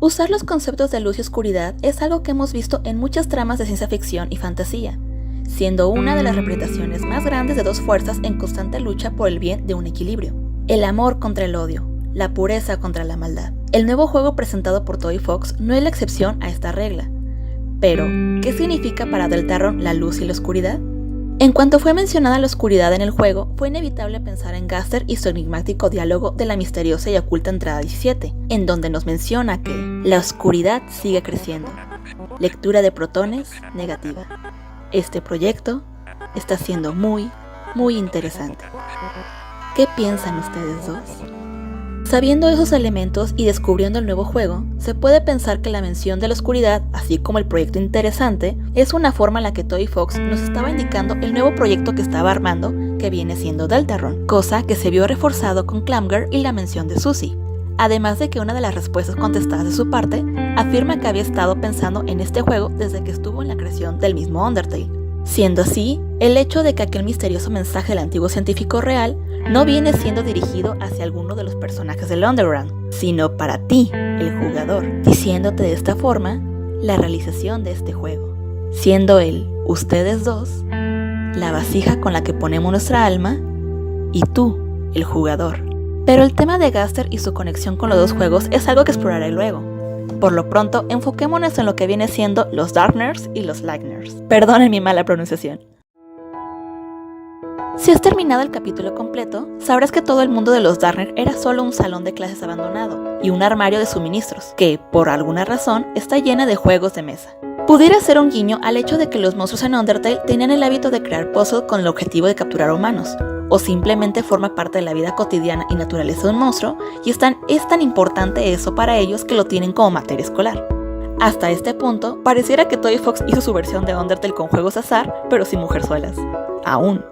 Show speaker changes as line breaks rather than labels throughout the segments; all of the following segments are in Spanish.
Usar los conceptos de luz y oscuridad es algo que hemos visto en muchas tramas de ciencia ficción y fantasía, siendo una de las representaciones más grandes de dos fuerzas en constante lucha por el bien de un equilibrio. El amor contra el odio, la pureza contra la maldad. El nuevo juego presentado por Toby Fox no es la excepción a esta regla. Pero, ¿qué significa para Deltarune la luz y la oscuridad? En cuanto fue mencionada la oscuridad en el juego, fue inevitable pensar en Gaster y su enigmático diálogo de la misteriosa y oculta entrada 17, en donde nos menciona que la oscuridad sigue creciendo. Lectura de protones negativa. Este proyecto está siendo muy interesante. ¿Qué piensan ustedes dos? Sabiendo esos elementos y descubriendo el nuevo juego, se puede pensar que la mención de la oscuridad, así como el proyecto interesante, es una forma en la que Toby Fox nos estaba indicando el nuevo proyecto que estaba armando, que viene siendo Deltarune, cosa que se vio reforzado con Clamgirl y la mención de Susie. Además de que una de las respuestas contestadas de su parte afirma que había estado pensando en este juego desde que estuvo en la creación del mismo Undertale. Siendo así, el hecho de que aquel misterioso mensaje del antiguo científico real no viene siendo dirigido hacia alguno de los personajes del Underground, sino para ti, el jugador, diciéndote de esta forma la realización de este juego, siendo él, ustedes dos, la vasija con la que ponemos nuestra alma, y tú, el jugador. Pero el tema de Gaster y su conexión con los dos juegos es algo que exploraré luego. Por lo pronto, enfoquémonos en lo que viene siendo los Darkners y los Lighteners. Perdonen mi mala pronunciación. Si has terminado el capítulo completo, sabrás que todo el mundo de los Darkners era solo un salón de clases abandonado y un armario de suministros, que, por alguna razón, está llena de juegos de mesa. Pudiera ser un guiño al hecho de que los monstruos en Undertale tenían el hábito de crear puzzles con el objetivo de capturar humanos, o simplemente forma parte de la vida cotidiana y naturaleza de un monstruo, y es tan importante eso para ellos que lo tienen como materia escolar. Hasta este punto, pareciera que Toby Fox hizo su versión de Undertale con juegos azar, pero sin mujerzuelas. Aún.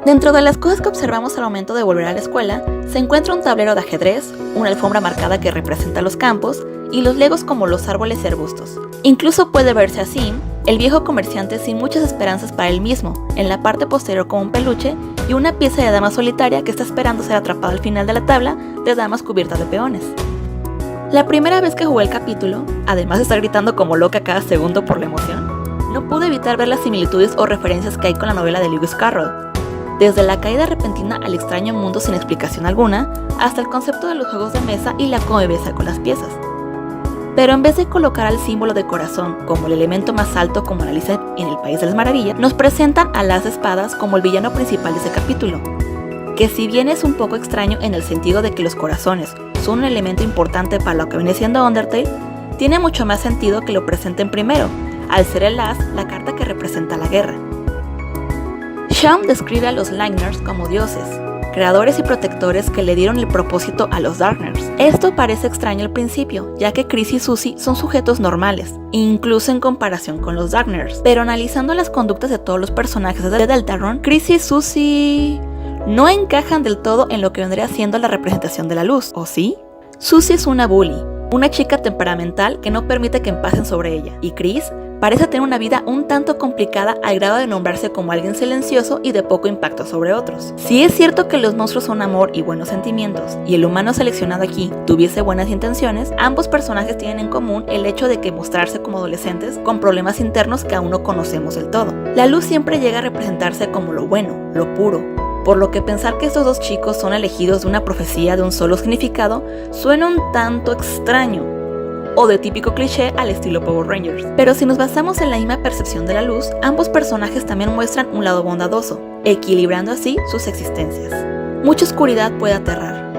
Dentro de las cosas que observamos al momento de volver a la escuela, se encuentra un tablero de ajedrez, una alfombra marcada que representa los campos, y los legos como los árboles y arbustos. Incluso puede verse a Sim, el viejo comerciante sin muchas esperanzas para él mismo, en la parte posterior como un peluche, y una pieza de dama solitaria que está esperando ser atrapada al final de la tabla de damas cubiertas de peones. La primera vez que jugué el capítulo, además de estar gritando como loca cada segundo por la emoción, no pude evitar ver las similitudes o referencias que hay con la novela de Lewis Carroll. Desde la caída repentina al extraño mundo sin explicación alguna, hasta el concepto de los juegos de mesa y la convivencia con las piezas. Pero en vez de colocar al símbolo de corazón como el elemento más alto como Alicia en el País de las Maravillas, nos presentan a las espadas como el villano principal de ese capítulo, que si bien es un poco extraño en el sentido de que los corazones son un elemento importante para lo que viene siendo Undertale, tiene mucho más sentido que lo presenten primero, al ser el as la carta que representa la guerra. Shaun describe a los Lighteners como dioses, creadores y protectores que le dieron el propósito a los Darkners. Esto parece extraño al principio, ya que Chris y Susie son sujetos normales, incluso en comparación con los Darkners. Pero analizando las conductas de todos los personajes de Deltarune, Chris y Susie no encajan del todo en lo que vendría siendo la representación de la luz, ¿o sí? Susie es una bully, una chica temperamental que no permite que pasen sobre ella, y Chris parece tener una vida un tanto complicada al grado de nombrarse como alguien silencioso y de poco impacto sobre otros. Si es cierto que los monstruos son amor y buenos sentimientos, y el humano seleccionado aquí tuviese buenas intenciones, ambos personajes tienen en común el hecho de que mostrarse como adolescentes con problemas internos que aún no conocemos del todo. La luz siempre llega a representarse como lo bueno, lo puro, por lo que pensar que estos dos chicos son elegidos de una profecía de un solo significado suena un tanto extraño, o de típico cliché al estilo Power Rangers. Pero si nos basamos en la misma percepción de la luz, ambos personajes también muestran un lado bondadoso, equilibrando así sus existencias. Mucha oscuridad puede aterrar,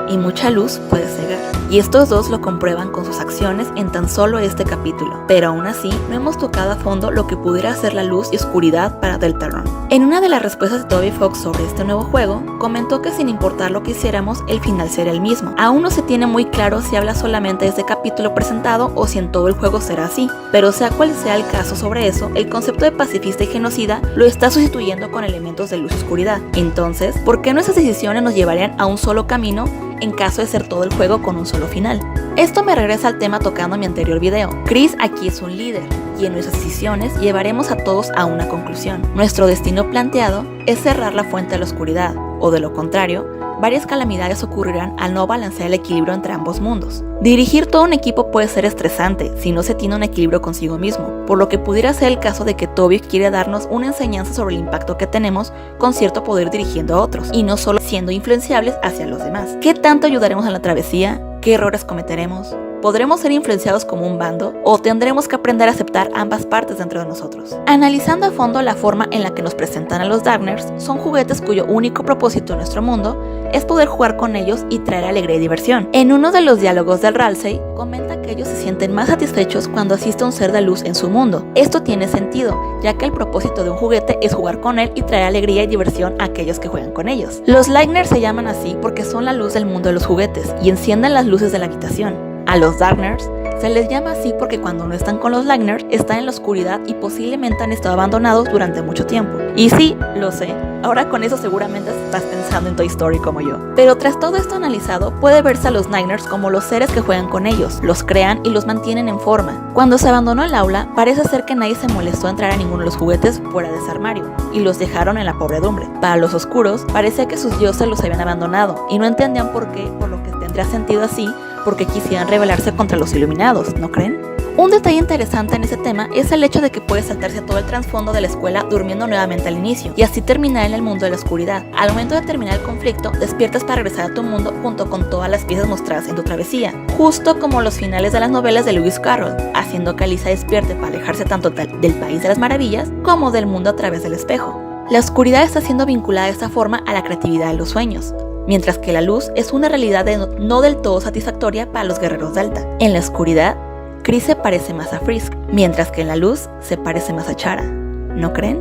y mucha luz puede cegar, y estos dos lo comprueban con sus acciones en tan solo este capítulo, pero aún así no hemos tocado a fondo lo que pudiera ser la luz y oscuridad para Deltarune. En una de las respuestas de Toby Fox sobre este nuevo juego, comentó que sin importar lo que hiciéramos, el final será el mismo. Aún no se tiene muy claro si habla solamente de este capítulo presentado o si en todo el juego será así, pero sea cual sea el caso sobre eso, el concepto de pacifista y genocida lo está sustituyendo con elementos de luz y oscuridad. Entonces, ¿por qué nuestras decisiones nos llevarían a un solo camino en caso de ser todo el juego con un solo final? Esto me regresa al tema tocando en mi anterior video. Chris aquí es un líder, y en nuestras decisiones llevaremos a todos a una conclusión. Nuestro destino planteado es cerrar la fuente de la oscuridad, o de lo contrario, varias calamidades ocurrirán al no balancear el equilibrio entre ambos mundos. Dirigir todo un equipo puede ser estresante si no se tiene un equilibrio consigo mismo, por lo que pudiera ser el caso de que Toby quiere darnos una enseñanza sobre el impacto que tenemos con cierto poder dirigiendo a otros, y no solo siendo influenciables hacia los demás. ¿Qué tanto ayudaremos en la travesía? ¿Qué errores cometeremos? ¿Podremos ser influenciados como un bando o tendremos que aprender a aceptar ambas partes dentro de nosotros? Analizando a fondo la forma en la que nos presentan a los Darkners, son juguetes cuyo único propósito en nuestro mundo es poder jugar con ellos y traer alegría y diversión. En uno de los diálogos del Ralsei, comenta que ellos se sienten más satisfechos cuando asiste a un ser de luz en su mundo. Esto tiene sentido, ya que el propósito de un juguete es jugar con él y traer alegría y diversión a aquellos que juegan con ellos. Los Lightners se llaman así porque son la luz del mundo de los juguetes y encienden las luces de la habitación. A los Darkners se les llama así porque cuando no están con los Lightners están en la oscuridad y posiblemente han estado abandonados durante mucho tiempo. Y sí, lo sé, ahora con eso seguramente estás pensando en Toy Story como yo. Pero tras todo esto analizado, puede verse a los Lightners como los seres que juegan con ellos, los crean y los mantienen en forma. Cuando se abandonó el aula, parece ser que nadie se molestó a entrar a ninguno de los juguetes fuera de ese armario, y los dejaron en la pobredumbre. Para los oscuros, parecía que sus dioses los habían abandonado, y no entendían por qué, por lo que tendría sentido así, porque quisieran rebelarse contra los iluminados, ¿no creen? Un detalle interesante en ese tema es el hecho de que puedes saltarse todo el trasfondo de la escuela durmiendo nuevamente al inicio, y así terminar en el mundo de la oscuridad. Al momento de terminar el conflicto, despiertas para regresar a tu mundo junto con todas las piezas mostradas en tu travesía, justo como los finales de las novelas de Lewis Carroll, haciendo que Alisa despierte para alejarse tanto del país de las maravillas como del mundo a través del espejo. La oscuridad está siendo vinculada de esta forma a la creatividad de los sueños, mientras que la luz es una realidad no del todo satisfactoria para los guerreros Delta. En la oscuridad, Chris se parece más a Frisk, mientras que en la luz se parece más a Chara, ¿no creen?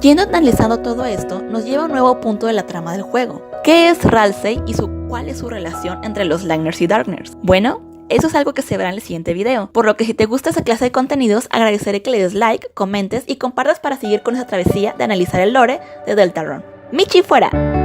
Yendo analizando todo esto, nos lleva a un nuevo punto de la trama del juego. ¿Qué es Ralsei y cuál es su relación entre los Lightners y Darkners? Bueno, eso es algo que se verá en el siguiente video, por lo que si te gusta esa clase de contenidos, agradeceré que le des like, comentes y compartas para seguir con esa travesía de analizar el lore de Deltarune. ¡Michi fuera!